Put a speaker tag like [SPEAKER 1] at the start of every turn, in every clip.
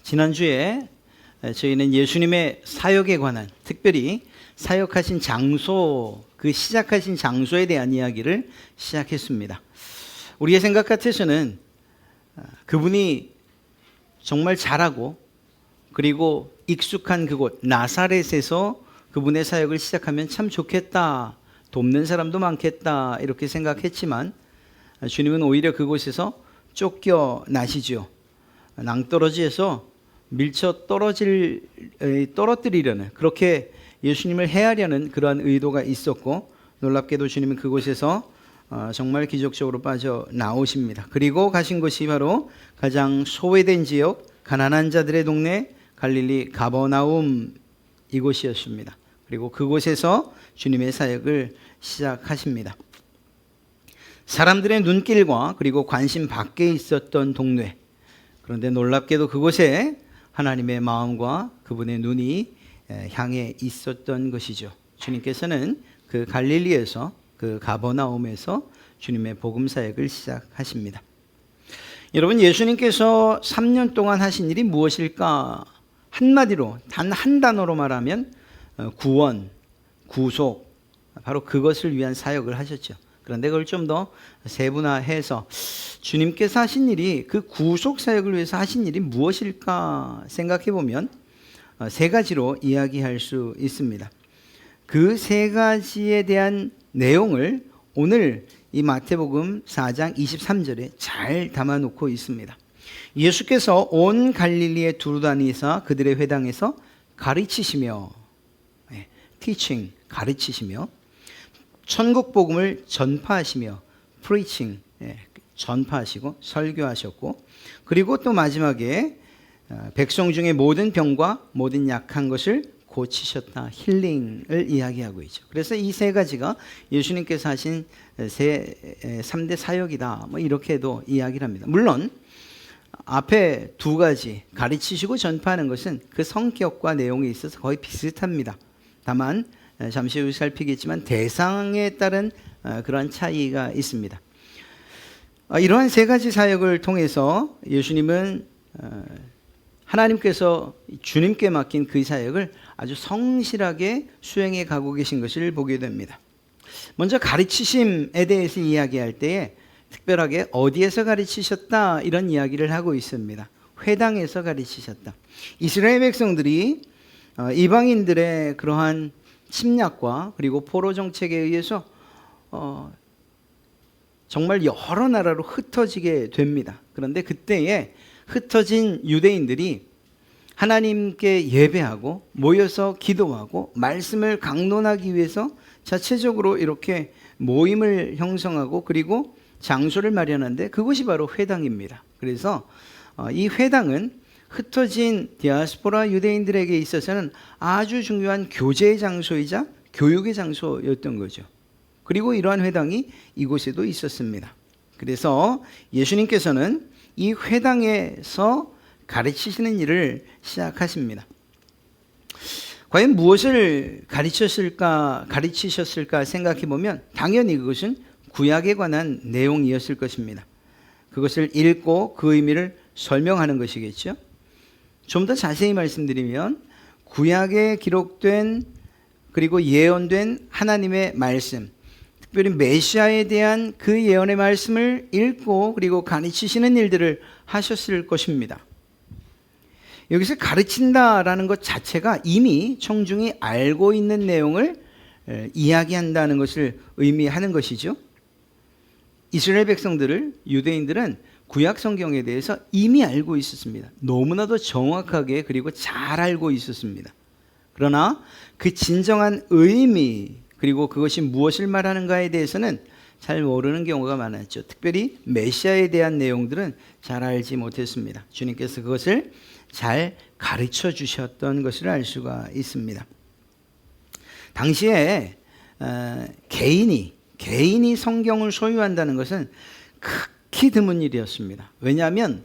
[SPEAKER 1] 지난주에 저희는 예수님의 사역에 관한, 특별히 사역하신 장소, 그 시작하신 장소에 대한 이야기를 시작했습니다. 우리의 생각 같아서는 그분이 정말 잘하고 그리고 익숙한 그곳 나사렛에서 그분의 사역을 시작하면 참 좋겠다, 돕는 사람도 많겠다 이렇게 생각했지만 주님은 오히려 그곳에서 쫓겨나시죠. 낭떠러지에서 밀쳐 떨어뜨리려는, 그렇게 예수님을 해하려는 그러한 의도가 있었고, 놀랍게도 주님은 그곳에서 정말 기적적으로 빠져나오십니다. 그리고 가신 곳이 바로 가장 소외된 지역, 가난한 자들의 동네 갈릴리 가버나움 이곳이었습니다. 그리고 그곳에서 주님의 사역을 시작하십니다. 사람들의 눈길과 그리고 관심 밖에 있었던 동네, 그런데 놀랍게도 그곳에 하나님의 마음과 그분의 눈이 향해 있었던 것이죠. 주님께서는 그 갈릴리에서, 그 가버나움에서 주님의 복음 사역을 시작하십니다. 여러분, 예수님께서 3년 동안 하신 일이 무엇일까? 한마디로, 단 한 단어로 말하면 구원, 구속, 바로 그것을 위한 사역을 하셨죠. 그런데 그걸 좀 더 세분화해서 주님께서 하신 일이, 그 구속 사역을 위해서 하신 일이 무엇일까 생각해 보면 세 가지로 이야기할 수 있습니다. 그 세 가지에 대한 내용을 오늘 이 마태복음 4장 23절에 잘 담아놓고 있습니다. 예수께서 온 갈릴리에 두루 다니사 그들의 회당에서 가르치시며, teaching, 가르치시며, 천국 복음을 전파하시며, preaching, 전파하시고 설교하셨고, 그리고 또 마지막에 백성 중에 모든 병과 모든 약한 것을 고치셨다, 힐링을 이야기하고 있죠. 그래서 이 세 가지가 예수님께서 하신 3대 사역이다, 뭐 이렇게도 이야기를 합니다. 물론 앞에 두 가지, 가르치시고 전파하는 것은 그 성격과 내용에 있어서 거의 비슷합니다. 다만 잠시 후 살피겠지만 대상에 따른 그러한 차이가 있습니다. 이러한 세 가지 사역을 통해서 예수님은 하나님께서 주님께 맡긴 그 사역을 아주 성실하게 수행해 가고 계신 것을 보게 됩니다. 먼저 가르치심에 대해서 이야기할 때에 특별하게 어디에서 가르치셨다 이런 이야기를 하고 있습니다. 회당에서 가르치셨다. 이스라엘 백성들이 이방인들의 그러한 침략과 그리고 포로 정책에 의해서 정말 여러 나라로 흩어지게 됩니다. 그런데 그때에 흩어진 유대인들이 하나님께 예배하고 모여서 기도하고 말씀을 강론하기 위해서 자체적으로 이렇게 모임을 형성하고 그리고 장소를 마련하는데 그것이 바로 회당입니다. 그래서 이 회당은 흩어진 디아스포라 유대인들에게 있어서는 아주 중요한 교제의 장소이자 교육의 장소였던 거죠. 그리고 이러한 회당이 이곳에도 있었습니다. 그래서 예수님께서는 이 회당에서 가르치시는 일을 시작하십니다. 과연 무엇을 가르치셨을까 생각해 보면 당연히 그것은 구약에 관한 내용이었을 것입니다. 그것을 읽고 그 의미를 설명하는 것이겠죠. 좀 더 자세히 말씀드리면 구약에 기록된 그리고 예언된 하나님의 말씀, 특별히 메시아에 대한 그 예언의 말씀을 읽고 그리고 가르치시는 일들을 하셨을 것입니다. 여기서 가르친다라는 것 자체가 이미 청중이 알고 있는 내용을 이야기한다는 것을 의미하는 것이죠. 이스라엘 백성들을, 유대인들은 구약 성경에 대해서 이미 알고 있었습니다. 너무나도 정확하게 그리고 잘 알고 있었습니다. 그러나 그 진정한 의미 그리고 그것이 무엇을 말하는가에 대해서는 잘 모르는 경우가 많았죠. 특별히 메시아에 대한 내용들은 잘 알지 못했습니다. 주님께서 그것을 잘 가르쳐 주셨던 것을 알 수가 있습니다. 당시에 개인이 성경을 소유한다는 것은 극히 드문 일이었습니다. 왜냐하면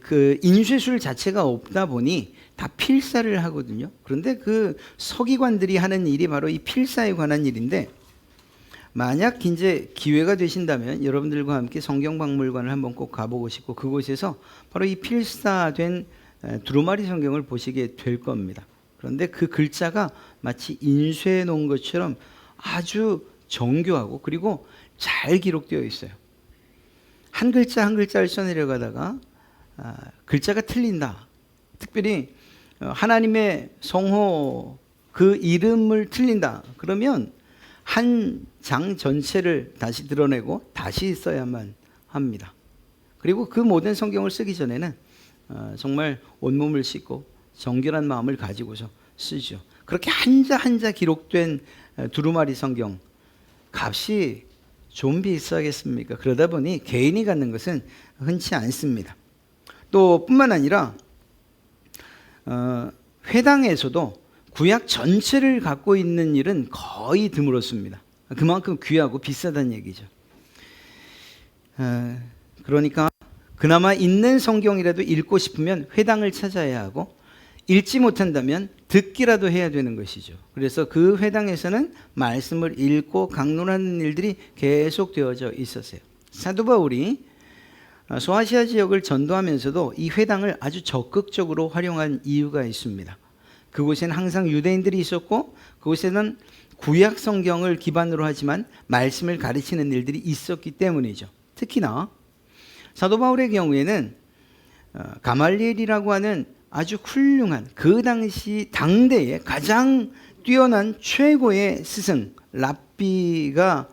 [SPEAKER 1] 그 인쇄술 자체가 없다 보니 다 필사를 하거든요. 그런데 그 서기관들이 하는 일이 바로 이 필사에 관한 일인데, 만약 이제 기회가 되신다면 여러분들과 함께 성경박물관을 한번 꼭 가보고 싶고, 그곳에서 바로 이 필사된 두루마리 성경을 보시게 될 겁니다. 그런데 그 글자가 마치 인쇄해 놓은 것처럼 아주 정교하고 그리고 잘 기록되어 있어요. 한 글자 한 글자를 써내려가다가 글자가 틀린다. 특별히 하나님의 성호 그 이름을 틀린다. 그러면 한 장 전체를 다시 드러내고 다시 써야만 합니다. 그리고 그 모든 성경을 쓰기 전에는 정말 온몸을 씻고 정결한 마음을 가지고서 쓰죠. 그렇게 한자 한자 기록된 두루마리 성경 값이 좀 비싸겠습니까? 그러다 보니 개인이 갖는 것은 흔치 않습니다. 또 뿐만 아니라 회당에서도 구약 전체를 갖고 있는 일은 거의 드물었습니다. 그만큼 귀하고 비싸다는 얘기죠. 그러니까 그나마 있는 성경이라도 읽고 싶으면 회당을 찾아야 하고 읽지 못한다면 듣기라도 해야 되는 것이죠. 그래서 그 회당에서는 말씀을 읽고 강론하는 일들이 계속 되어져 있었어요. 사도 바울이 소아시아 지역을 전도하면서도 이 회당을 아주 적극적으로 활용한 이유가 있습니다. 그곳에는 항상 유대인들이 있었고 그곳에는 구약 성경을 기반으로 하지만 말씀을 가르치는 일들이 있었기 때문이죠. 특히나 사도 바울의 경우에는 가말리엘이라고 하는 아주 훌륭한 그 당시 당대의 가장 뛰어난 최고의 스승 랍비가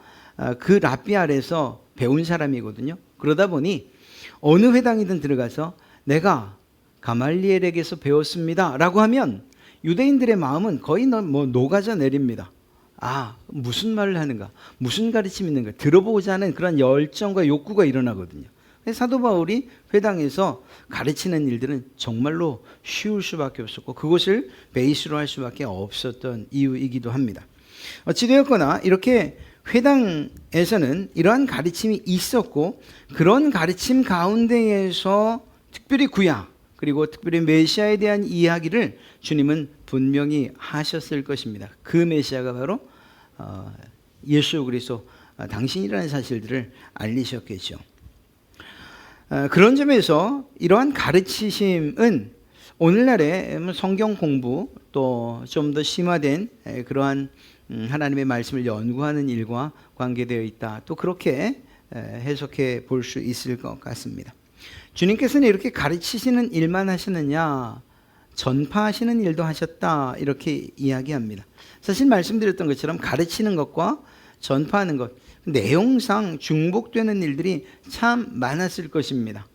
[SPEAKER 1] 그 랍비 아래서 배운 사람이거든요. 그러다 보니 어느 회당이든 들어가서 내가 가말리엘에게서 배웠습니다 라고 하면 유대인들의 마음은 거의 녹아져 내립니다. 무슨 말을 하는가, 무슨 가르침이 있는가 들어보고자 하는 그런 열정과 욕구가 일어나거든요. 사도 바울이 회당에서 가르치는 일들은 정말로 쉬울 수밖에 없었고 그것을 베이스로 할 수밖에 없었던 이유이기도 합니다. 어찌되었거나 이렇게 회당에서는 이러한 가르침이 있었고 그런 가르침 가운데에서 특별히 구약 그리고 특별히 메시아에 대한 이야기를 주님은 분명히 하셨을 것입니다. 그 메시아가 바로 예수 그리스도 당신이라는 사실들을 알리셨겠죠. 그런 점에서 이러한 가르치심은 오늘날의 성경 공부 또 좀 더 심화된 그러한 하나님의 말씀을 연구하는 일과 관계되어 있다. 또 그렇게 해석해 볼 수 있을 것 같습니다. 주님께서는 이렇게 가르치시는 일만 하시느냐, 전파하시는 일도 하셨다 이렇게 이야기합니다. 사실 말씀드렸던 것처럼 가르치는 것과 전파하는 것 내용상 중복되는 일들이 참 많았을 것입니다.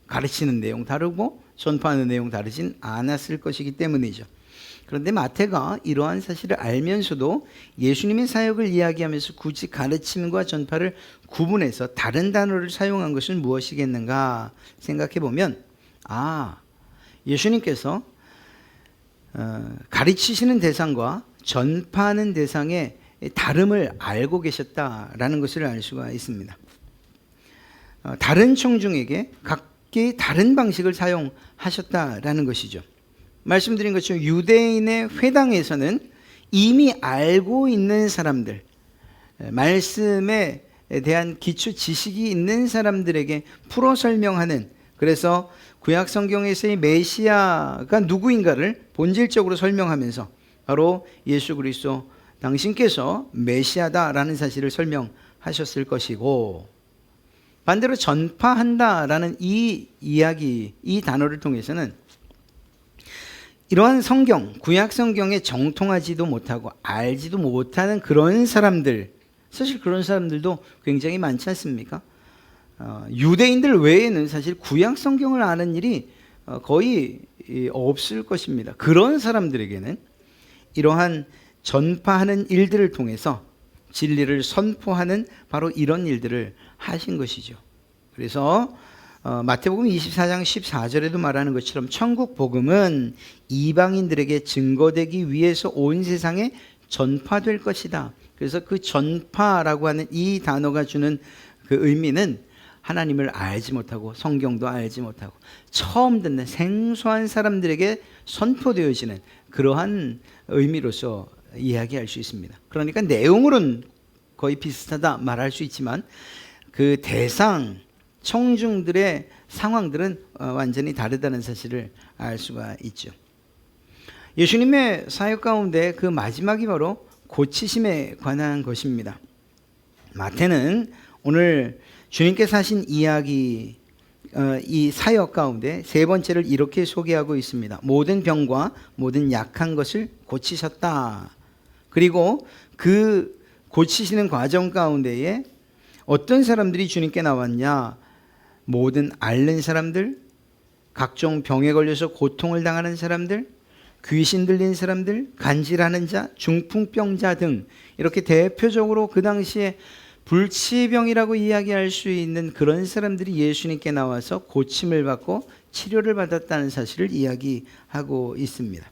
[SPEAKER 1] 가르치는 내용 다르고 전파하는 내용 다르진 않았을 것이기 때문이죠. 그런데 마태가 이러한 사실을 알면서도 예수님의 사역을 이야기하면서 굳이 가르침과 전파를 구분해서 다른 단어를 사용한 것은 무엇이겠는가 생각해 보면 예수님께서 가르치시는 대상과 전파하는 대상의 다름을 알고 계셨다라는 것을 알 수가 있습니다. 다른 청중에게 각기 다른 방식을 사용하셨다라는 것이죠. 말씀드린 것처럼 유대인의 회당에서는 이미 알고 있는 사람들, 말씀에 대한 기초 지식이 있는 사람들에게 풀어 설명하는, 그래서 구약 성경에서의 메시아가 누구인가를 본질적으로 설명하면서 바로 예수 그리스도 당신께서 메시아다라는 사실을 설명하셨을 것이고, 반대로 전파한다라는 이 이야기, 이 단어를 통해서는 이러한 성경, 구약 성경에 정통하지도 못하고 알지도 못하는 그런 사람들, 사실 그런 사람들도 굉장히 많지 않습니까? 유대인들 외에는 사실 구약 성경을 아는 일이 거의 없을 것입니다. 그런 사람들에게는 이러한 전파하는 일들을 통해서 진리를 선포하는 바로 이런 일들을 하신 것이죠. 그래서 마태복음 24장 14절에도 말하는 것처럼 천국 복음은 이방인들에게 증거되기 위해서 온 세상에 전파될 것이다. 그래서 그 전파라고 하는 이 단어가 주는 그 의미는 하나님을 알지 못하고 성경도 알지 못하고 처음 듣는 생소한 사람들에게 선포되어지는 그러한 의미로서 이야기할 수 있습니다. 그러니까 내용으로는 거의 비슷하다 말할 수 있지만 그 대상, 청중들의 상황들은 완전히 다르다는 사실을 알 수가 있죠. 예수님의 사역 가운데 그 마지막이 바로 고치심에 관한 것입니다. 마태는 오늘 주님께서 하신 이야기, 이 사역 가운데 세 번째를 이렇게 소개하고 있습니다. 모든 병과 모든 약한 것을 고치셨다. 그리고 그 고치시는 과정 가운데에 어떤 사람들이 주님께 나왔냐? 모든 앓는 사람들, 각종 병에 걸려서 고통을 당하는 사람들, 귀신 들린 사람들, 간질하는 자, 중풍병자 등 이렇게 대표적으로 그 당시에 불치병이라고 이야기할 수 있는 그런 사람들이 예수님께 나와서 고침을 받고 치료를 받았다는 사실을 이야기하고 있습니다.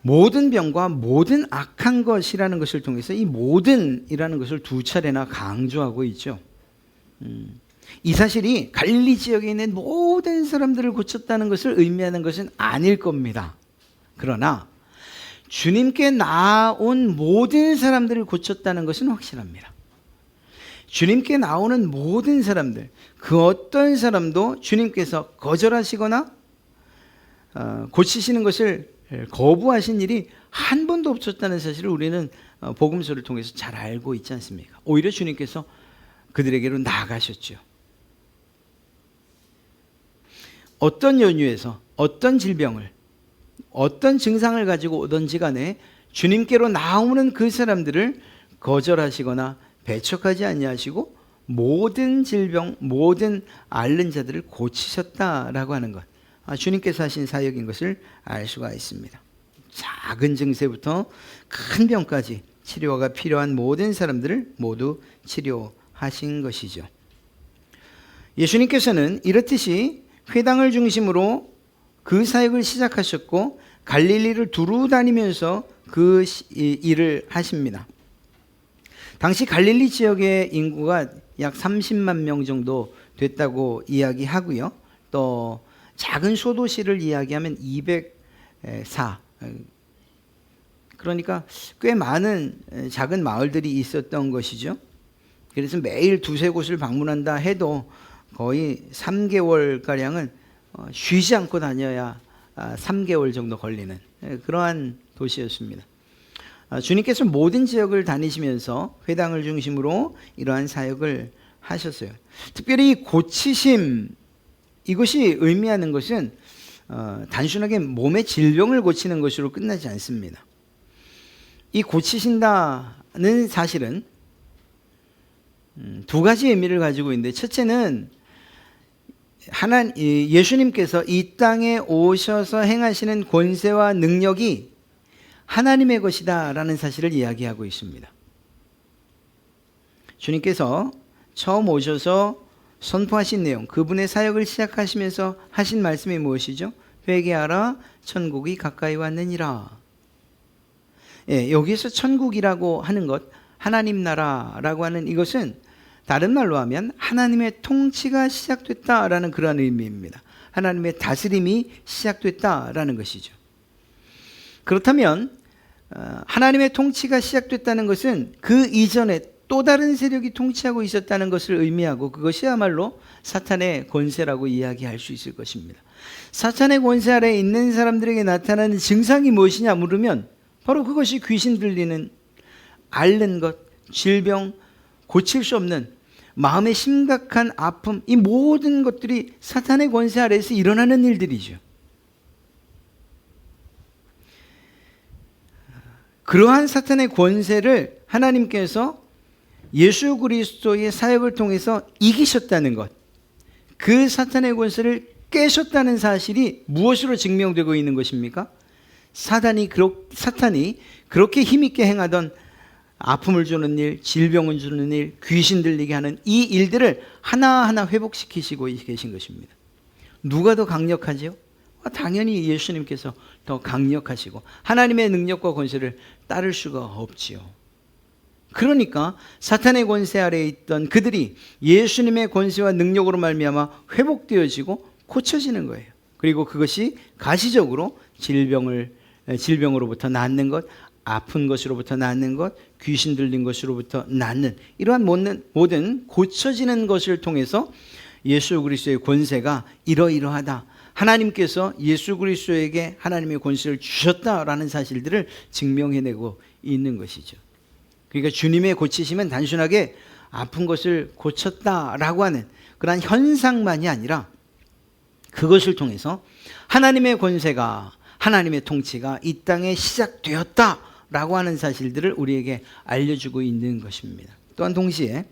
[SPEAKER 1] 모든 병과 모든 악한 것이라는 것을 통해서 이 모든이라는 것을 두 차례나 강조하고 있죠. 이 사실이 갈릴리 지역에 있는 모든 사람들을 고쳤다는 것을 의미하는 것은 아닐 겁니다. 그러나 주님께 나온 모든 사람들을 고쳤다는 것은 확실합니다. 주님께 나오는 모든 사람들, 그 어떤 사람도 주님께서 거절하시거나 고치시는 것을 거부하신 일이 한 번도 없었다는 사실을 우리는 복음서를 통해서 잘 알고 있지 않습니까? 오히려 주님께서 그들에게로 나아가셨죠. 어떤 연유에서 어떤 질병을, 어떤 증상을 가지고 오든지 간에 주님께로 나오는 그 사람들을 거절하시거나 배척하지 아니하시고 모든 질병, 모든 앓는 자들을 고치셨다라고 하는 것, 주님께서 하신 사역인 것을 알 수가 있습니다. 작은 증세부터 큰 병까지 치료가 필요한 모든 사람들을 모두 치료하신 것이죠. 예수님께서는 이렇듯이 회당을 중심으로 그 사역을 시작하셨고 갈릴리를 두루 다니면서 그 일을 하십니다. 당시 갈릴리 지역의 인구가 약 30만 명 정도 됐다고 이야기하고요. 또 작은 소도시를 이야기하면 204, 그러니까 꽤 많은 작은 마을들이 있었던 것이죠. 그래서 매일 두세 곳을 방문한다 해도 거의 3개월가량은 쉬지 않고 다녀야 3개월 정도 걸리는 그러한 도시였습니다. 주님께서 모든 지역을 다니시면서 회당을 중심으로 이러한 사역을 하셨어요. 특별히 고치심, 이것이 의미하는 것은 단순하게 몸의 질병을 고치는 것으로 끝나지 않습니다. 이 고치신다는 사실은 두 가지 의미를 가지고 있는데, 첫째는 예수님께서 이 땅에 오셔서 행하시는 권세와 능력이 하나님의 것이다 라는 사실을 이야기하고 있습니다. 주님께서 처음 오셔서 선포하신 내용, 그분의 사역을 시작하시면서 하신 말씀이 무엇이죠? 회개하라, 천국이 가까이 왔느니라. 여기서 천국이라고 하는 것, 하나님 나라라고 하는 이것은 다른 말로 하면 하나님의 통치가 시작됐다라는 그런 의미입니다. 하나님의 다스림이 시작됐다라는 것이죠. 그렇다면 하나님의 통치가 시작됐다는 것은 그 이전에 또 다른 세력이 통치하고 있었다는 것을 의미하고, 그것이야말로 사탄의 권세라고 이야기할 수 있을 것입니다. 사탄의 권세 아래에 있는 사람들에게 나타나는 증상이 무엇이냐 물으면 바로 그것이 귀신 들리는, 앓는 것, 질병, 고칠 수 없는 마음의 심각한 아픔, 이 모든 것들이 사탄의 권세 아래에서 일어나는 일들이죠. 그러한 사탄의 권세를 하나님께서 예수 그리스도의 사역을 통해서 이기셨다는 것, 그 사탄의 권세를 깨셨다는 사실이 무엇으로 증명되고 있는 것입니까? 사탄이 그렇게 힘있게 행하던 아픔을 주는 일, 질병을 주는 일, 귀신 들리게 하는 이 일들을 하나하나 회복시키시고 계신 것입니다. 누가 더 강력하죠? 당연히 예수님께서 더 강력하시고 하나님의 능력과 권세를 따를 수가 없지요. 그러니까 사탄의 권세 아래에 있던 그들이 예수님의 권세와 능력으로 말미암아 회복되어지고 고쳐지는 거예요. 그리고 그것이 가시적으로 질병으로부터 낫는 것, 아픈 것으로부터 낫는 것, 귀신 들린 것으로부터 낫는, 이러한 모든 고쳐지는 것을 통해서 예수 그리스도의 권세가 이러이러하다. 하나님께서 예수 그리스도에게 하나님의 권세를 주셨다라는 사실들을 증명해내고 있는 것이죠. 그러니까 주님의 고치심은 단순하게 아픈 것을 고쳤다라고 하는 그러한 현상만이 아니라 그것을 통해서 하나님의 권세가, 하나님의 통치가 이 땅에 시작되었다라고 하는 사실들을 우리에게 알려주고 있는 것입니다. 또한 동시에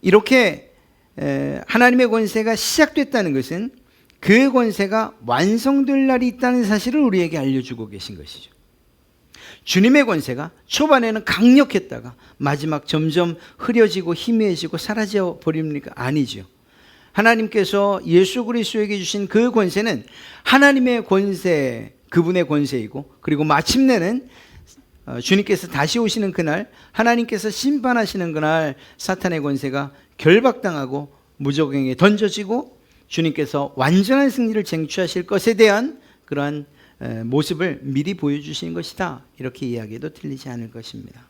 [SPEAKER 1] 이렇게 하나님의 권세가 시작됐다는 것은 그 권세가 완성될 날이 있다는 사실을 우리에게 알려주고 계신 것이죠. 주님의 권세가 초반에는 강력했다가 마지막 점점 흐려지고 희미해지고 사라져 버립니까? 아니죠. 하나님께서 예수 그리스도에게 주신 그 권세는 하나님의 권세, 그분의 권세이고, 그리고 마침내는 주님께서 다시 오시는 그날, 하나님께서 심판하시는 그날 사탄의 권세가 결박당하고 무적행에 던져지고 주님께서 완전한 승리를 쟁취하실 것에 대한 그러한 모습을 미리 보여주신 것이다. 이렇게 이야기해도 틀리지 않을 것입니다.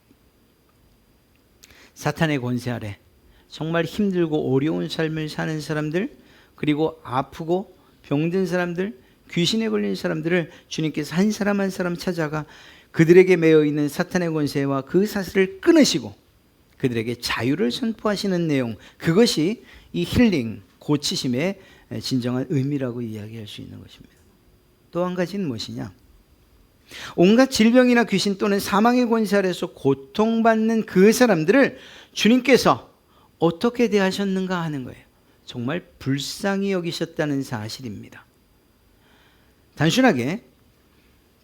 [SPEAKER 1] 사탄의 권세 아래 정말 힘들고 어려운 삶을 사는 사람들, 그리고 아프고 병든 사람들, 귀신에 걸린 사람들을 주님께서 한 사람 한 사람 찾아가 그들에게 매여 있는 사탄의 권세와 그 사슬을 끊으시고 그들에게 자유를 선포하시는 내용, 그것이 이 힐링, 고치심의 진정한 의미라고 이야기할 수 있는 것입니다. 또 한 가지는 무엇이냐? 온갖 질병이나 귀신 또는 사망의 권세 아래서 고통받는 그 사람들을 주님께서 어떻게 대하셨는가 하는 거예요. 정말 불쌍히 여기셨다는 사실입니다. 단순하게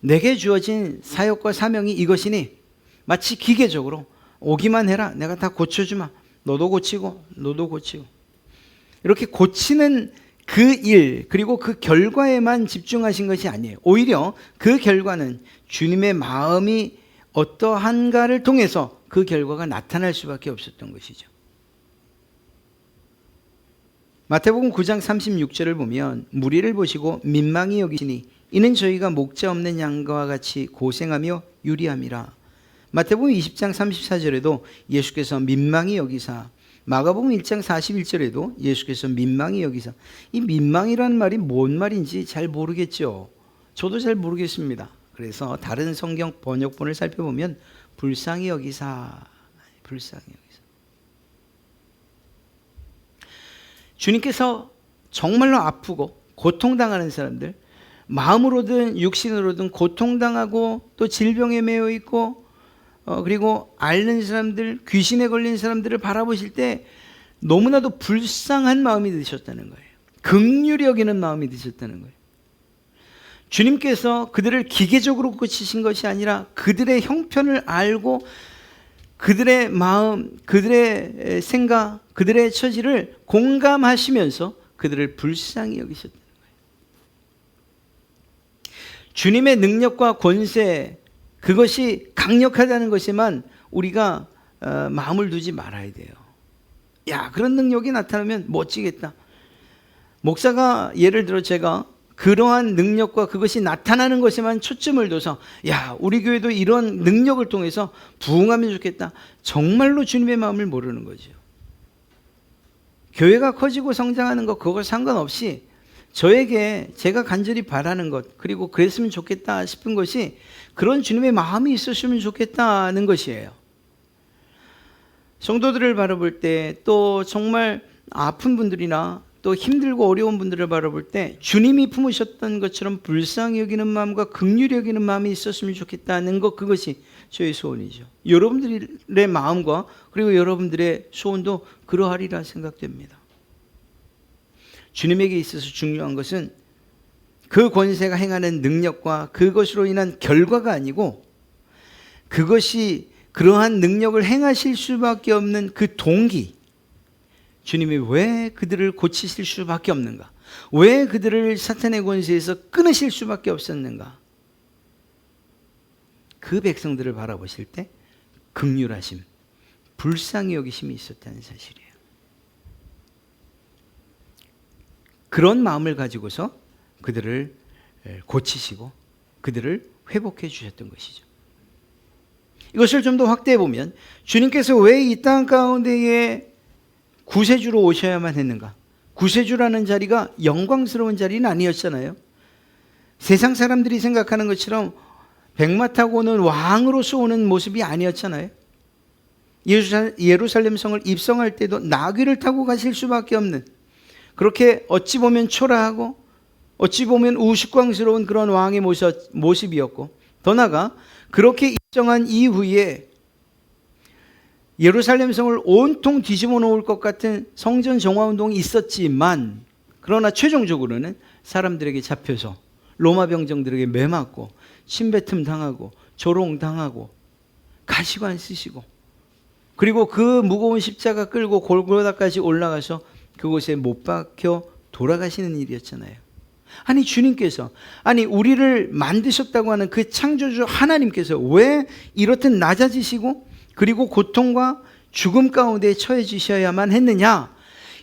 [SPEAKER 1] 내게 주어진 사역과 사명이 이것이니 마치 기계적으로 오기만 해라, 내가 다 고쳐주마, 너도 고치고 너도 고치고, 이렇게 고치는 그 일, 그리고 그 결과에만 집중하신 것이 아니에요. 오히려 그 결과는 주님의 마음이 어떠한가를 통해서 그 결과가 나타날 수밖에 없었던 것이죠. 마태복음 9장 36절을 보면 무리를 보시고 민망히 여기시니 이는 저희가 목자 없는 양과 같이 고생하며 유리함이라. 마태복음 20장 34절에도 예수께서 민망히 여기사, 마가복음 1장 41절에도 예수께서 민망히 여기사. 이 민망이라는 말이 뭔 말인지 잘 모르겠죠. 저도 잘 모르겠습니다. 그래서 다른 성경 번역본을 살펴보면 불쌍히 여기사, 불쌍히 여기사. 주님께서 정말로 아프고 고통당하는 사람들, 마음으로든 육신으로든 고통당하고 또 질병에 매여 있고 그리고 앓는 사람들, 귀신에 걸린 사람들을 바라보실 때 너무나도 불쌍한 마음이 드셨다는 거예요. 긍휼히 여기는 마음이 드셨다는 거예요. 주님께서 그들을 기계적으로 고치신 것이 아니라 그들의 형편을 알고 그들의 마음, 그들의 생각, 그들의 처지를 공감하시면서 그들을 불쌍히 여기셨다는 거예요. 주님의 능력과 권세, 그것이 강력하다는 것에만 우리가 마음을 두지 말아야 돼요. 야, 그런 능력이 나타나면 멋지겠다. 목사가 예를 들어 제가 그러한 능력과 그것이 나타나는 것에만 초점을 둬서 야, 우리 교회도 이런 능력을 통해서 부흥하면 좋겠다. 정말로 주님의 마음을 모르는 거죠. 교회가 커지고 성장하는 것 그거 상관없이 저에게 제가 간절히 바라는 것, 그리고 그랬으면 좋겠다 싶은 것이 그런 주님의 마음이 있었으면 좋겠다는 것이에요. 성도들을 바라볼 때, 또 정말 아픈 분들이나 또 힘들고 어려운 분들을 바라볼 때 주님이 품으셨던 것처럼 불쌍히 여기는 마음과 긍휼히 여기는 마음이 있었으면 좋겠다는 것, 그것이 저의 소원이죠. 여러분들의 마음과 그리고 여러분들의 소원도 그러하리라 생각됩니다. 주님에게 있어서 중요한 것은 그 권세가 행하는 능력과 그것으로 인한 결과가 아니고, 그것이 그러한 능력을 행하실 수밖에 없는 그 동기, 주님이 왜 그들을 고치실 수밖에 없는가, 왜 그들을 사탄의 권세에서 끊으실 수밖에 없었는가, 그 백성들을 바라보실 때 긍휼하심, 불쌍히 여기심이 있었다는 사실이에요. 그런 마음을 가지고서 그들을 고치시고 그들을 회복해 주셨던 것이죠. 이것을 좀 더 확대해 보면 주님께서 왜 이 땅 가운데에 구세주로 오셔야만 했는가? 구세주라는 자리가 영광스러운 자리는 아니었잖아요. 세상 사람들이 생각하는 것처럼 백마 타고 오는 왕으로서 오는 모습이 아니었잖아요. 예루살렘 성을 입성할 때도 나귀를 타고 가실 수밖에 없는, 그렇게 어찌 보면 초라하고 어찌 보면 우스꽝스러운 그런 왕의 모습이었고, 더 나아가 그렇게 입성한 이후에 예루살렘 성을 온통 뒤집어 놓을 것 같은 성전 정화운동이 있었지만, 그러나 최종적으로는 사람들에게 잡혀서 로마 병정들에게 매맞고 침뱉음 당하고 조롱당하고 가시관 쓰시고, 그리고 그 무거운 십자가 끌고 골고다까지 올라가서 그곳에 못 박혀 돌아가시는 일이었잖아요. 아니 주님께서, 아니 우리를 만드셨다고 하는 그 창조주 하나님께서 왜 이렇듯 낮아지시고 그리고 고통과 죽음 가운데 처해지셔야만 했느냐?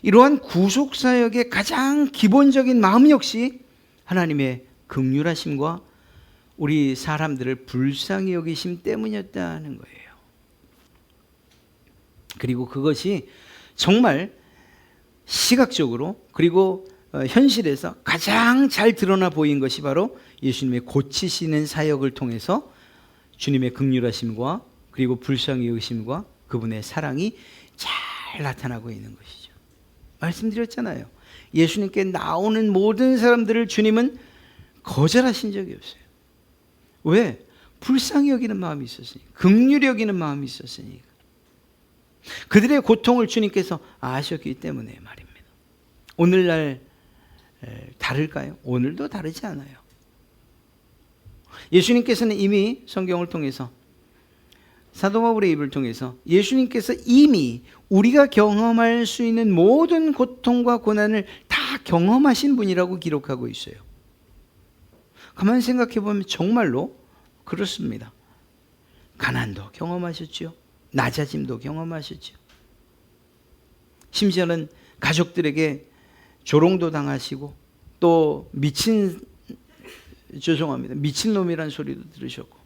[SPEAKER 1] 이러한 구속사역의 가장 기본적인 마음 역시 하나님의 긍휼하심과 우리 사람들을 불쌍히 여기심 때문이었다는 거예요. 그리고 그것이 정말 시각적으로 그리고 현실에서 가장 잘 드러나 보인 것이 바로 예수님의 고치시는 사역을 통해서 주님의 긍휼하심과 그리고 불쌍히 여기심과 그분의 사랑이 잘 나타나고 있는 것이죠. 말씀드렸잖아요. 예수님께 나오는 모든 사람들을 주님은 거절하신 적이 없어요. 왜? 불쌍히 여기는 마음이 있었으니까, 긍휼히 여기는 마음이 있었으니까. 그들의 고통을 주님께서 아셨기 때문에 말입니다. 오늘날 다를까요? 오늘도 다르지 않아요. 예수님께서는 이미 성경을 통해서, 사도 바울의 입을 통해서 예수님께서 이미 우리가 경험할 수 있는 모든 고통과 고난을 다 경험하신 분이라고 기록하고 있어요. 가만히 생각해 보면 정말로 그렇습니다. 가난도 경험하셨죠. 낮아짐도 경험하셨죠. 심지어는 가족들에게 조롱도 당하시고 또 미친놈이란 소리도 들으셨고,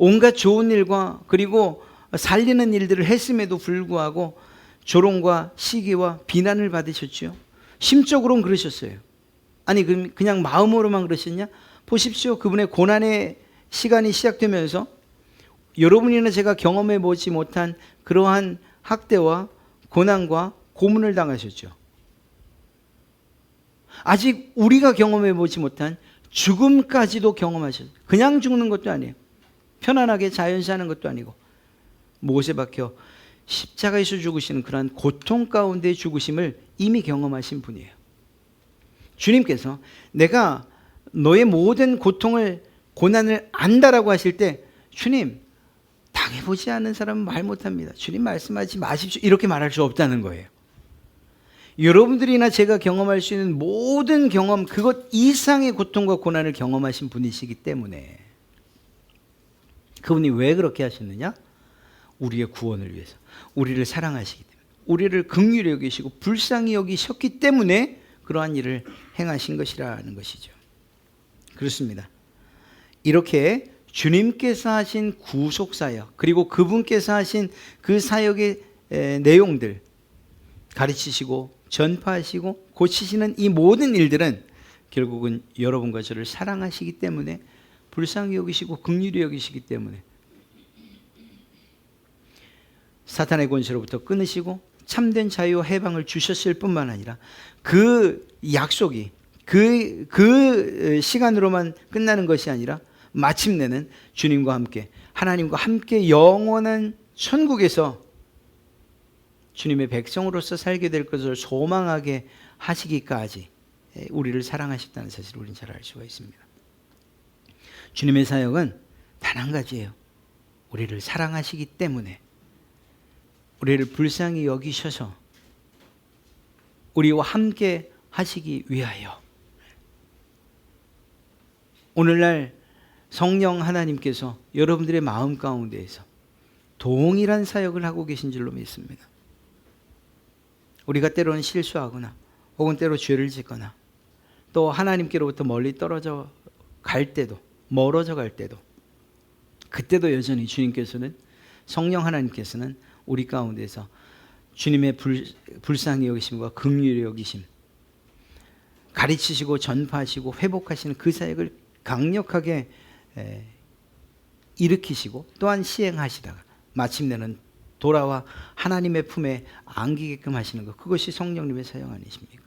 [SPEAKER 1] 온갖 좋은 일과 그리고 살리는 일들을 했음에도 불구하고 조롱과 시기와 비난을 받으셨죠. 심적으로는 그러셨어요. 아니 그냥 마음으로만 그러셨냐? 보십시오. 그분의 고난의 시간이 시작되면서 여러분이나 제가 경험해 보지 못한 그러한 학대와 고난과 고문을 당하셨죠. 아직 우리가 경험해 보지 못한 죽음까지도 경험하셨어요. 그냥 죽는 것도 아니에요. 편안하게 자연사하는 것도 아니고 못에 박혀 십자가에서 죽으시는 그러한 고통 가운데 죽으심을 이미 경험하신 분이에요. 주님께서 내가 너의 모든 고통을 고난을 안다라고 하실 때, 주님 당해보지 않은 사람은 말 못합니다. 주님 말씀하지 마십시오. 이렇게 말할 수 없다는 거예요. 여러분들이나 제가 경험할 수 있는 모든 경험, 그것 이상의 고통과 고난을 경험하신 분이시기 때문에. 그분이 왜 그렇게 하셨느냐? 우리의 구원을 위해서, 우리를 사랑하시기 때문에, 우리를 긍휼히 여기시고 불쌍히 여기셨기 때문에 그러한 일을 행하신 것이라는 것이죠. 그렇습니다. 이렇게 주님께서 하신 구속사역, 그리고 그분께서 하신 그 사역의 내용들 가르치시고 전파하시고 고치시는 이 모든 일들은 결국은 여러분과 저를 사랑하시기 때문에, 불쌍히 여기시고 긍휼히 여기시기 때문에 사탄의 권세로부터 끊으시고 참된 자유와 해방을 주셨을 뿐만 아니라 그 약속이 그 시간으로만 끝나는 것이 아니라 마침내는 주님과 함께, 하나님과 함께 영원한 천국에서 주님의 백성으로서 살게 될 것을 소망하게 하시기까지 우리를 사랑하셨다는 사실을 우리는 잘 알 수가 있습니다. 주님의 사역은 단 한 가지예요. 우리를 사랑하시기 때문에, 우리를 불쌍히 여기셔서 우리와 함께 하시기 위하여. 오늘날 성령 하나님께서 여러분들의 마음 가운데에서 동일한 사역을 하고 계신 줄로 믿습니다. 우리가 때로는 실수하거나 혹은 때로 죄를 짓거나 또 하나님께로부터 멀리 떨어져 갈 때도, 멀어져 갈 때도, 그때도 여전히 주님께서는, 성령 하나님께서는 우리 가운데서 주님의 불쌍히 여기심과 긍휼히 여기심, 가르치시고 전파하시고 회복하시는 그 사역을 강력하게 일으키시고 또한 시행하시다가 마침내는 돌아와 하나님의 품에 안기게끔 하시는 것, 그것이 성령님의 사역 아니십니까?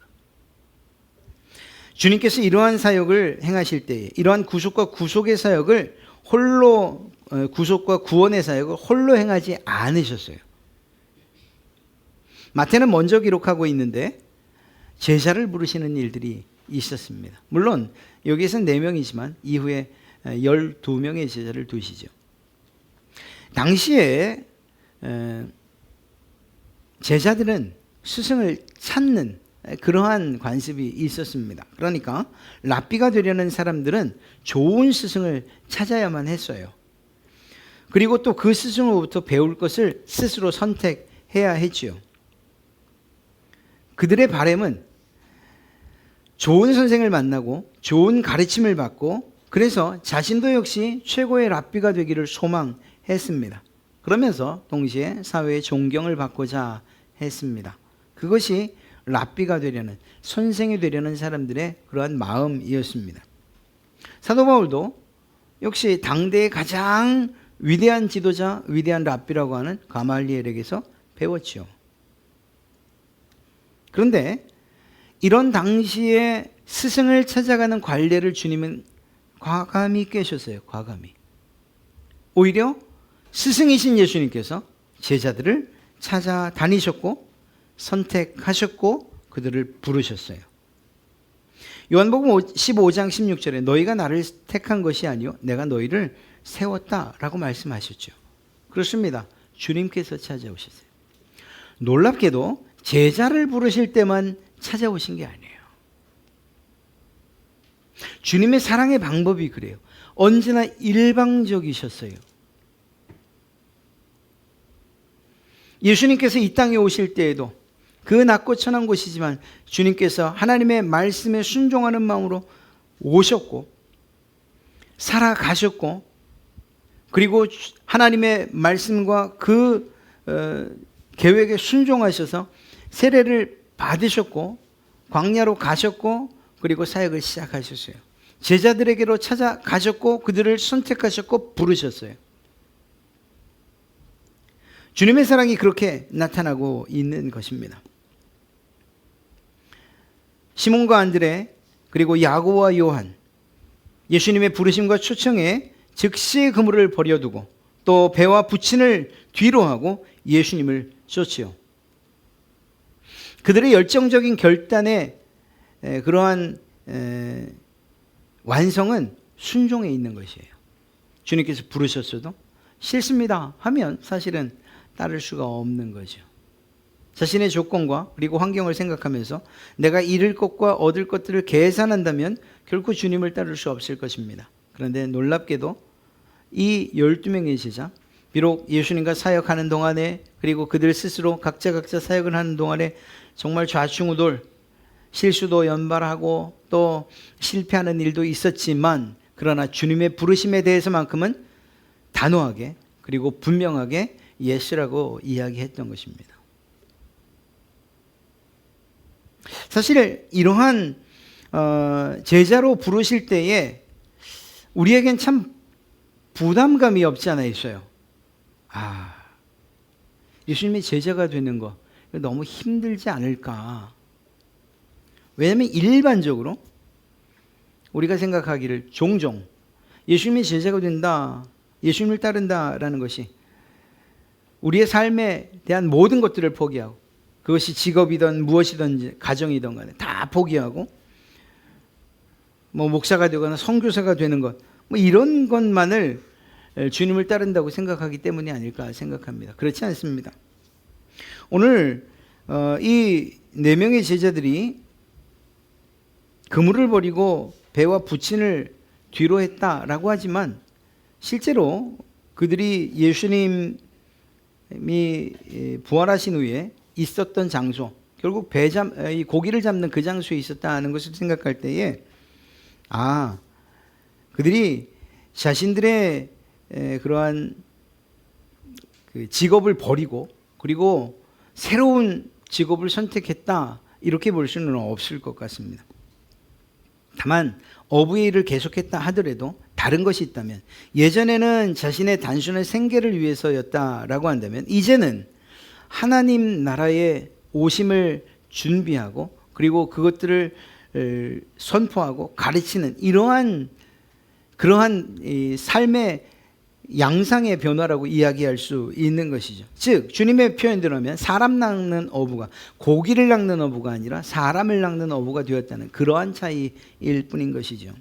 [SPEAKER 1] 주님께서 이러한 사역을 행하실 때에 이러한 구속과 구속의 사역을 홀로, 구속과 구원의 사역을 홀로 행하지 않으셨어요. 마태는 먼저 기록하고 있는데 제자를 부르시는 일들이 있었습니다. 물론 여기에서는 4명이지만 이후에 12명의 제자를 두시죠. 당시에 제자들은 스승을 찾는 그러한 관습이 있었습니다. 그러니까 랍비가 되려는 사람들은 좋은 스승을 찾아야만 했어요. 그리고 또 그 스승으로부터 배울 것을 스스로 선택해야 했지요. 그들의 바람은 좋은 선생을 만나고 좋은 가르침을 받고 그래서 자신도 역시 최고의 랍비가 되기를 소망했습니다. 그러면서 동시에 사회의 존경을 받고자 했습니다. 그것이 랍비가 되려는, 선생이 되려는 사람들의 그러한 마음이었습니다. 사도 바울도 역시 당대의 가장 위대한 지도자, 위대한 랍비라고 하는 가말리엘에게서 배웠죠. 그런데 이런 당시에 스승을 찾아가는 관례를 주님은 과감히 깨셨어요. 과감히. 오히려 스승이신 예수님께서 제자들을 찾아다니셨고 선택하셨고 그들을 부르셨어요. 요한복음 15장 16절에 너희가 나를 택한 것이 아니요 내가 너희를 세웠다라고 말씀하셨죠. 그렇습니다. 주님께서 찾아오셨어요. 놀랍게도 제자를 부르실 때만 찾아오신 게 아니에요. 주님의 사랑의 방법이 그래요. 언제나 일방적이셨어요. 예수님께서 이 땅에 오실 때에도 그 낮고 천한 곳이지만 주님께서 하나님의 말씀에 순종하는 마음으로 오셨고 살아가셨고 그리고 하나님의 말씀과 그 계획에 순종하셔서 세례를 받으셨고 광야로 가셨고 그리고 사역을 시작하셨어요. 제자들에게로 찾아가셨고 그들을 선택하셨고 부르셨어요. 주님의 사랑이 그렇게 나타나고 있는 것입니다. 시몬과 안드레 그리고 야고보와 요한, 예수님의 부르심과 초청에 즉시 그물을 버려두고 또 배와 부친을 뒤로 하고 예수님을 쫓지요. 그들의 열정적인 결단의 그러한 완성은 순종에 있는 것이에요. 주님께서 부르셨어도 싫습니다 하면 사실은 따를 수가 없는 거죠. 자신의 조건과 그리고 환경을 생각하면서 내가 잃을 것과 얻을 것들을 계산한다면 결코 주님을 따를 수 없을 것입니다. 그런데 놀랍게도 이 12명의 제자, 비록 예수님과 사역하는 동안에 그리고 그들 스스로 각자 사역을 하는 동안에 정말 좌충우돌, 실수도 연발하고 또 실패하는 일도 있었지만 그러나 주님의 부르심에 대해서만큼은 단호하게 그리고 분명하게 예스라고 이야기했던 것입니다. 사실 이러한 제자로 부르실 때에 우리에겐 참 부담감이 없지 않아 있어요. 예수님의 제자가 되는 거 너무 힘들지 않을까. 왜냐하면 일반적으로 우리가 생각하기를 종종 예수님의 제자가 된다, 예수님을 따른다라는 것이 우리의 삶에 대한 모든 것들을 포기하고 그것이 직업이든 무엇이든 가정이든 간에 다 포기하고 목사가 되거나 선교사가 되는 것 이런 것만을 주님을 따른다고 생각하기 때문이 아닐까 생각합니다. 그렇지 않습니다. 오늘 이 4명의 제자들이 그물을 버리고 배와 부친을 뒤로 했다라고 하지만 실제로 그들이 예수님이 부활하신 후에 있었던 장소, 결국 이 고기를 잡는 그 장소에 있었다는 것을 생각할 때에 그들이 자신들의 그러한 그 직업을 버리고 그리고 새로운 직업을 선택했다 이렇게 볼 수는 없을 것 같습니다. 다만 어부의 일을 계속했다 하더라도 다른 것이 있다면, 예전에는 자신의 단순한 생계를 위해서였다라고 한다면 이제는 하나님 나라의 오심을 준비하고 그리고 그것들을 선포하고 가르치는 그러한 이 삶의 양상의 변화라고 이야기할 수 있는 것이죠. 즉 주님의 표현대로 하면 사람 낚는 어부가 고기를 낚는 어부가 아니라 사람을 낚는 어부가 되었다는 그러한 차이일 뿐인 것이죠.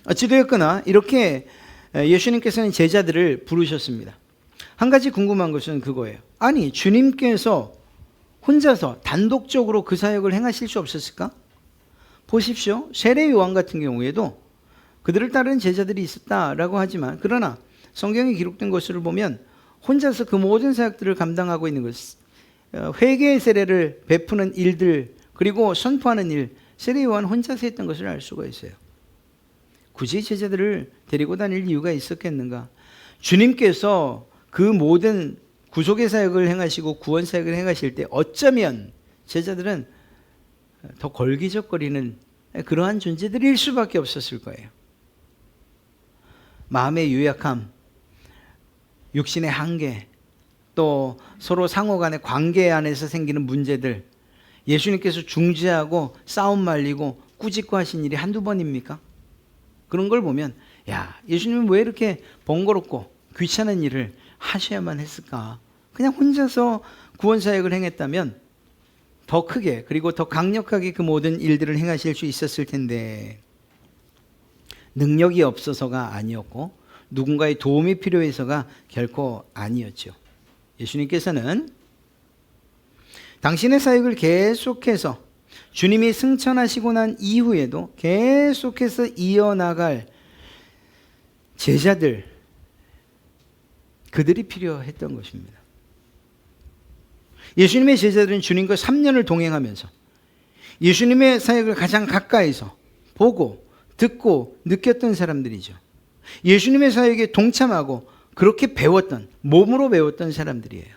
[SPEAKER 1] 어찌되었거나 이렇게 예수님께서는 제자들을 부르셨습니다. 한 가지 궁금한 것은 그거예요. 아니 주님께서 혼자서 단독적으로 그 사역을 행하실 수 없었을까? 보십시오. 세례 요한 같은 경우에도 그들을 따르는 제자들이 있었다라고 하지만, 그러나 성경에 기록된 것을 보면 혼자서 그 모든 사역들을 감당하고 있는 것, 회개의 세례를 베푸는 일들 그리고 선포하는 일, 세례 요한 혼자서 했던 것을 알 수가 있어요. 굳이 제자들을 데리고 다닐 이유가 있었겠는가? 주님께서 그 모든 구속의 사역을 행하시고 구원 사역을 행하실 때 어쩌면 제자들은 더 걸기적거리는 그러한 존재들일 수밖에 없었을 거예요. 마음의 유약함, 육신의 한계, 또 서로 상호 간의 관계 안에서 생기는 문제들, 예수님께서 중재하고 싸움 말리고 꾸짖고 하신 일이 한두 번입니까? 그런 걸 보면 야, 예수님은 왜 이렇게 번거롭고 귀찮은 일을 하셔야만 했을까? 그냥 혼자서 구원 사역을 행했다면 더 크게 그리고 더 강력하게 그 모든 일들을 행하실 수 있었을 텐데, 능력이 없어서가 아니었고 누군가의 도움이 필요해서가 결코 아니었죠. 예수님께서는 당신의 사역을 계속해서 주님이 승천하시고 난 이후에도 계속해서 이어나갈 제자들, 그들이 필요했던 것입니다. 예수님의 제자들은 주님과 3년을 동행하면서 예수님의 사역을 가장 가까이서 보고 듣고 느꼈던 사람들이죠. 예수님의 사역에 동참하고 그렇게 배웠던, 몸으로 배웠던 사람들이에요.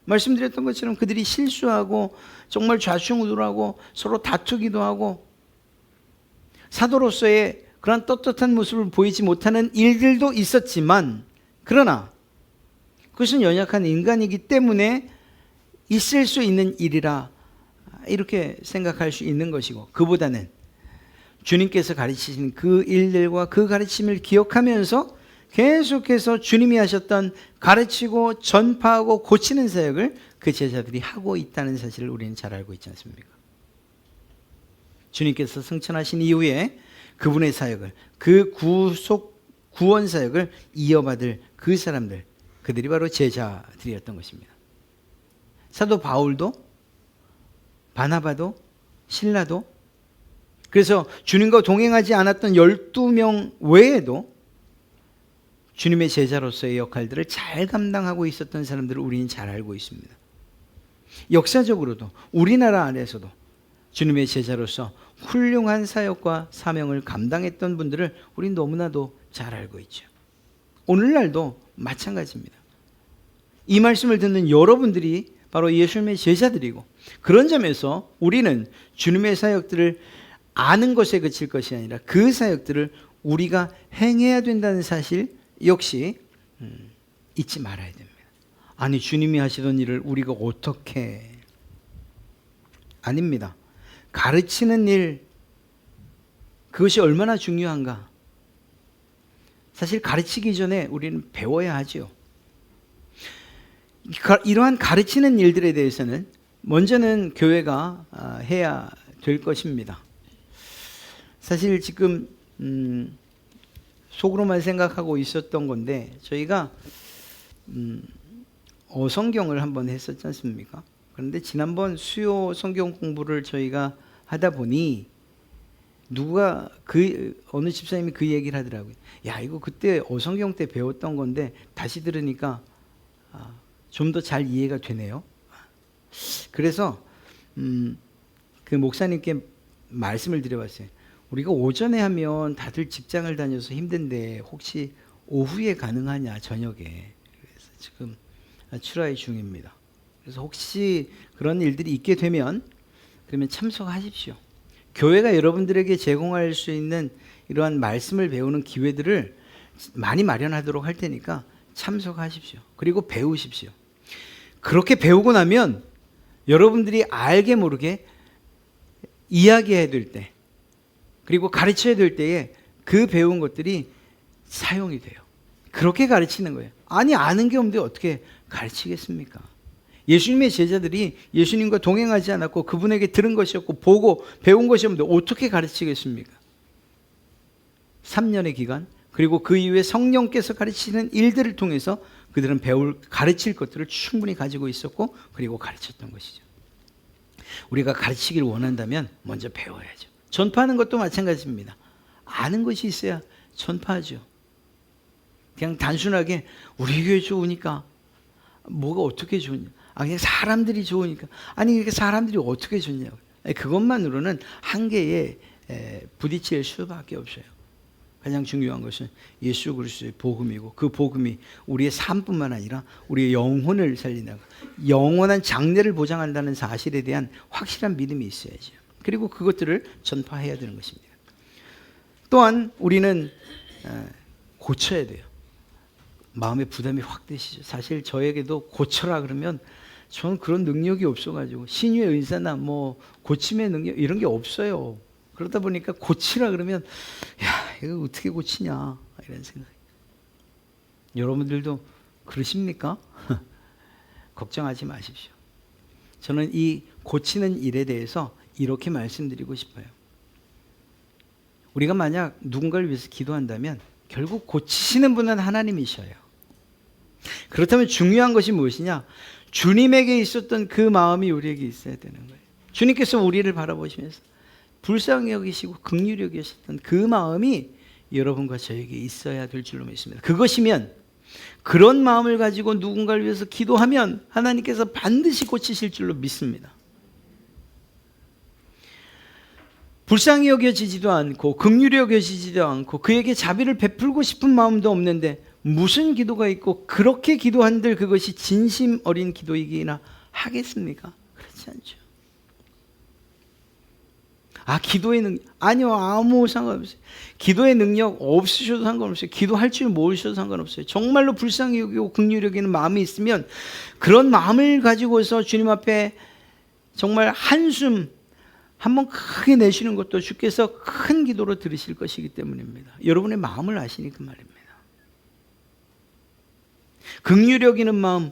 [SPEAKER 1] 말씀드렸던 것처럼 그들이 실수하고 정말 좌충우돌하고 서로 다투기도 하고 사도로서의 그런 떳떳한 모습을 보이지 못하는 일들도 있었지만, 그러나 그것은 연약한 인간이기 때문에 있을 수 있는 일이라 이렇게 생각할 수 있는 것이고, 그보다는 주님께서 가르치신 그 일들과 그 가르침을 기억하면서 계속해서 주님이 하셨던 가르치고 전파하고 고치는 사역을 그 제자들이 하고 있다는 사실을 우리는 잘 알고 있지 않습니까? 주님께서 승천하신 이후에 그분의 사역을, 그 구원 사역을 이어받을 그 사람들, 그들이 바로 제자들이었던 것입니다. 사도 바울도, 바나바도, 신라도, 그래서 주님과 동행하지 않았던 12명 외에도 주님의 제자로서의 역할들을 잘 감당하고 있었던 사람들을 우리는 잘 알고 있습니다. 역사적으로도 우리나라 안에서도 주님의 제자로서 훌륭한 사역과 사명을 감당했던 분들을 우리는 너무나도 잘 알고 있죠. 오늘날도 마찬가지입니다. 이 말씀을 듣는 여러분들이 바로 예수님의 제자들이고, 그런 점에서 우리는 주님의 사역들을 아는 것에 그칠 것이 아니라 그 사역들을 우리가 행해야 된다는 사실 역시 잊지 말아야 됩니다. 아니 주님이 하시던 일을 우리가 어떻게, 아닙니다. 가르치는 일, 그것이 얼마나 중요한가. 사실 가르치기 전에 우리는 배워야 하죠. 이러한 가르치는 일들에 대해서는 먼저는 교회가 해야 될 것입니다. 사실 지금 속으로만 생각하고 있었던 건데, 저희가 어성경을 한번 했었지 않습니까? 그런데 지난번 수요 성경 공부를 저희가 하다 보니 누가 어느 집사님이 그 얘기를 하더라고요. 야, 이거 그때 어성경 때 배웠던 건데 다시 들으니까 좀 더 잘 이해가 되네요. 그래서 그 목사님께 말씀을 드려봤어요. 우리가 오전에 하면 다들 직장을 다녀서 힘든데 혹시 오후에 가능하냐, 저녁에. 그래서 지금 출하의 중입니다. 그래서 혹시 그런 일들이 있게 되면 그러면 참석하십시오. 교회가 여러분들에게 제공할 수 있는 이러한 말씀을 배우는 기회들을 많이 마련하도록 할 테니까 참석하십시오. 그리고 배우십시오. 그렇게 배우고 나면 여러분들이 알게 모르게 이야기해야 될 때, 그리고 가르쳐야 될 때에 그 배운 것들이 사용이 돼요. 그렇게 가르치는 거예요. 아니, 아는 게 없는데 어떻게 가르치겠습니까? 예수님의 제자들이 예수님과 동행하지 않았고 그분에게 들은 것이 없고 보고 배운 것이 없는데 어떻게 가르치겠습니까? 3년의 기간, 그리고 그 이후에 성령께서 가르치는 일들을 통해서 그들은 가르칠 것들을 충분히 가지고 있었고 그리고 가르쳤던 것이죠. 우리가 가르치기를 원한다면 먼저 배워야죠. 전파하는 것도 마찬가지입니다. 아는 것이 있어야 전파하죠. 그냥 단순하게 우리 교회 좋으니까 뭐가 어떻게 좋냐, 그냥 사람들이 좋으니까, 아니 이렇게 사람들이 어떻게 좋냐고, 그것만으로는 한계에 부딪힐 수밖에 없어요. 가장 중요한 것은 예수 그리스도의 복음이고 그 복음이 우리의 삶뿐만 아니라 우리의 영혼을 살리는, 영원한 장래를 보장한다는 사실에 대한 확실한 믿음이 있어야죠. 그리고 그것들을 전파해야 되는 것입니다. 또한 우리는 고쳐야 돼요. 마음의 부담이 확 되시죠. 사실 저에게도 고쳐라 그러면 저는 그런 능력이 없어가지고 신유의 은사나 뭐 고침의 능력 이런 게 없어요. 그러다 보니까 고치라 그러면 야, 이거 어떻게 고치냐 이런 생각. 여러분들도 그러십니까? 걱정하지 마십시오. 저는 이 고치는 일에 대해서 이렇게 말씀드리고 싶어요. 우리가 만약 누군가를 위해서 기도한다면 결국 고치시는 분은 하나님이셔요. 그렇다면 중요한 것이 무엇이냐? 주님에게 있었던 그 마음이 우리에게 있어야 되는 거예요. 주님께서 우리를 바라보시면서 불쌍히 여기시고 긍휼히 여기셨던 그 마음이 여러분과 저에게 있어야 될 줄로 믿습니다. 그것이면, 그런 마음을 가지고 누군가를 위해서 기도하면 하나님께서 반드시 고치실 줄로 믿습니다. 불쌍히 여겨지지도 않고 긍휼히 여겨지지도 않고 그에게 자비를 베풀고 싶은 마음도 없는데 무슨 기도가 있고 그렇게 기도한들 그것이 진심 어린 기도이기나 하겠습니까? 그렇지 않죠. 기도의 능력, 아니요, 아무 상관없어요. 기도의 능력 없으셔도 상관없어요. 기도할 줄 모르셔도 상관없어요. 정말로 불쌍히 여기고 긍휼히 여기는 마음이 있으면 그런 마음을 가지고서 주님 앞에 정말 한숨 한번 크게 내쉬는 것도 주께서 큰 기도로 들으실 것이기 때문입니다. 여러분의 마음을 아시니까 말입니다. 긍휼히 여기는 마음,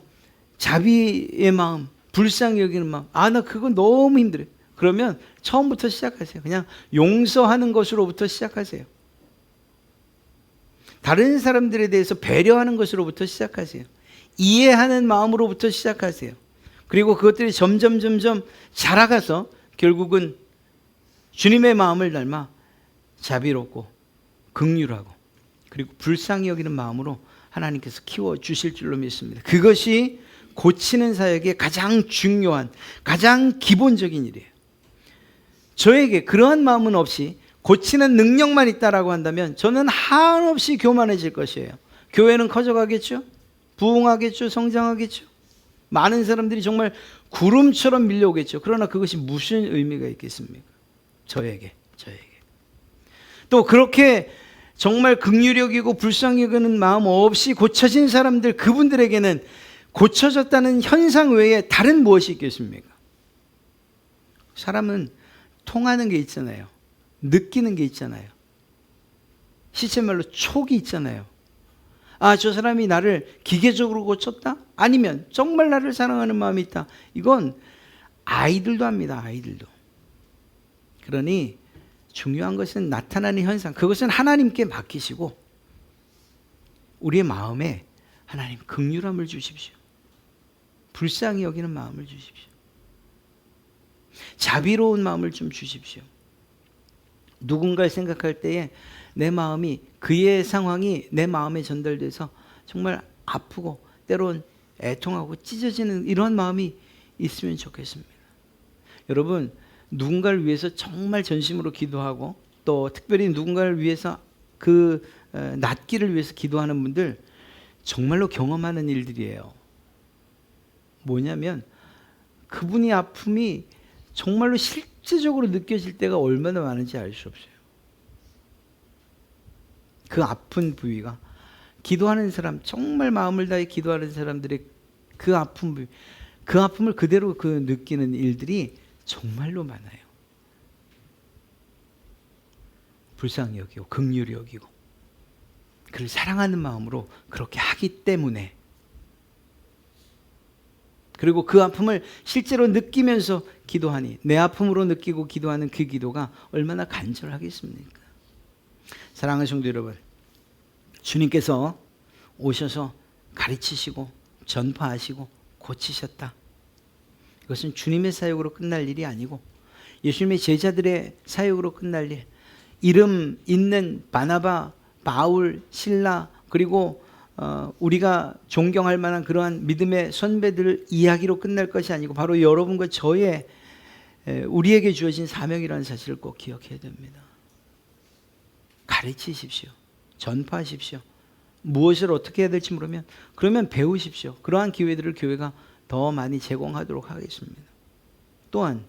[SPEAKER 1] 자비의 마음, 불쌍히 여기는 마음, 나 그거 너무 힘들어요. 그러면 처음부터 시작하세요. 그냥 용서하는 것으로부터 시작하세요. 다른 사람들에 대해서 배려하는 것으로부터 시작하세요. 이해하는 마음으로부터 시작하세요. 그리고 그것들이 점점 자라가서 결국은 주님의 마음을 닮아 자비롭고 긍휼하고 그리고 불쌍히 여기는 마음으로 하나님께서 키워주실 줄로 믿습니다. 그것이 고치는 사역의 가장 중요한, 가장 기본적인 일이에요. 저에게 그러한 마음은 없이 고치는 능력만 있다라고 한다면 저는 한없이 교만해질 것이에요. 교회는 커져가겠죠? 부흥하겠죠? 성장하겠죠? 많은 사람들이 정말 구름처럼 밀려오겠죠. 그러나 그것이 무슨 의미가 있겠습니까? 저에게. 또 그렇게 정말 긍휼히 여기고 불쌍히 여기는 마음 없이 고쳐진 사람들, 그분들에게는 고쳐졌다는 현상 외에 다른 무엇이 있겠습니까? 사람은 통하는 게 있잖아요. 느끼는 게 있잖아요. 시체말로 촉이 있잖아요. 저 사람이 나를 기계적으로 고쳤다? 아니면 정말 나를 사랑하는 마음이 있다. 이건 아이들도 합니다. 아이들도. 그러니 중요한 것은 나타나는 현상, 그것은 하나님께 맡기시고 우리의 마음에 하나님 긍휼함을 주십시오. 불쌍히 여기는 마음을 주십시오. 자비로운 마음을 좀 주십시오. 누군가를 생각할 때에 내 마음이, 그의 상황이 내 마음에 전달돼서 정말 아프고 때론 애통하고 찢어지는 이런 마음이 있으면 좋겠습니다. 여러분, 누군가를 위해서 정말 전심으로 기도하고 또 특별히 누군가를 위해서 그 낫기를 위해서 기도하는 분들 정말로 경험하는 일들이에요. 뭐냐면 그분이 아픔이 정말로 실제적으로 느껴질 때가 얼마나 많은지 알 수 없어요. 그 아픈 부위가 기도하는 사람, 정말 마음을 다해 기도하는 사람들의 그 아픈 부위, 그 아픔을 그대로 느끼는 일들이 정말로 많아요. 불쌍히 여기고 긍휼히 여기고 그를 사랑하는 마음으로 그렇게 하기 때문에, 그리고 그 아픔을 실제로 느끼면서 기도하니, 내 아픔으로 느끼고 기도하는 그 기도가 얼마나 간절하겠습니까? 사랑하는 성도 여러분, 주님께서 오셔서 가르치시고 전파하시고 고치셨다. 이것은 주님의 사역으로 끝날 일이 아니고 예수님의 제자들의 사역으로 끝날 일, 이름 있는 바나바, 바울, 실라, 그리고 우리가 존경할 만한 그러한 믿음의 선배들 이야기로 끝날 것이 아니고 바로 여러분과 저의 우리에게 주어진 사명이라는 사실을 꼭 기억해야 됩니다. 가르치십시오. 전파하십시오. 무엇을 어떻게 해야 될지 모르면 그러면 배우십시오. 그러한 기회들을 교회가 더 많이 제공하도록 하겠습니다. 또한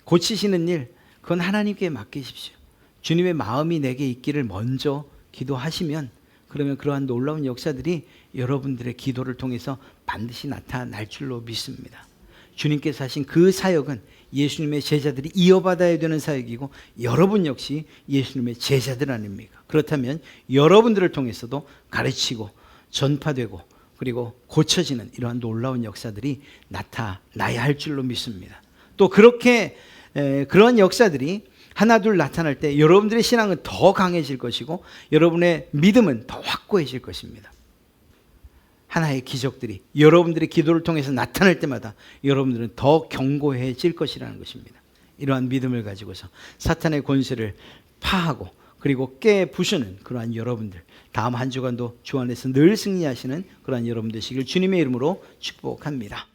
[SPEAKER 1] 고치시는 일, 그건 하나님께 맡기십시오. 주님의 마음이 내게 있기를 먼저 기도하시면 그러면 그러한 놀라운 역사들이 여러분들의 기도를 통해서 반드시 나타날 줄로 믿습니다. 주님께서 하신 그 사역은 예수님의 제자들이 이어받아야 되는 사역이고 여러분 역시 예수님의 제자들 아닙니까? 그렇다면 여러분들을 통해서도 가르치고 전파되고 그리고 고쳐지는 이러한 놀라운 역사들이 나타나야 할 줄로 믿습니다. 또 그렇게 그런 역사들이 하나둘 나타날 때 여러분들의 신앙은 더 강해질 것이고 여러분의 믿음은 더 확고해질 것입니다. 하나의 기적들이 여러분들의 기도를 통해서 나타날 때마다 여러분들은 더 견고해질 것이라는 것입니다. 이러한 믿음을 가지고서 사탄의 권세를 파하고 그리고 깨부수는 그러한 여러분들, 다음 한 주간도 주 안에서 늘 승리하시는 그러한 여러분 되시길 주님의 이름으로 축복합니다.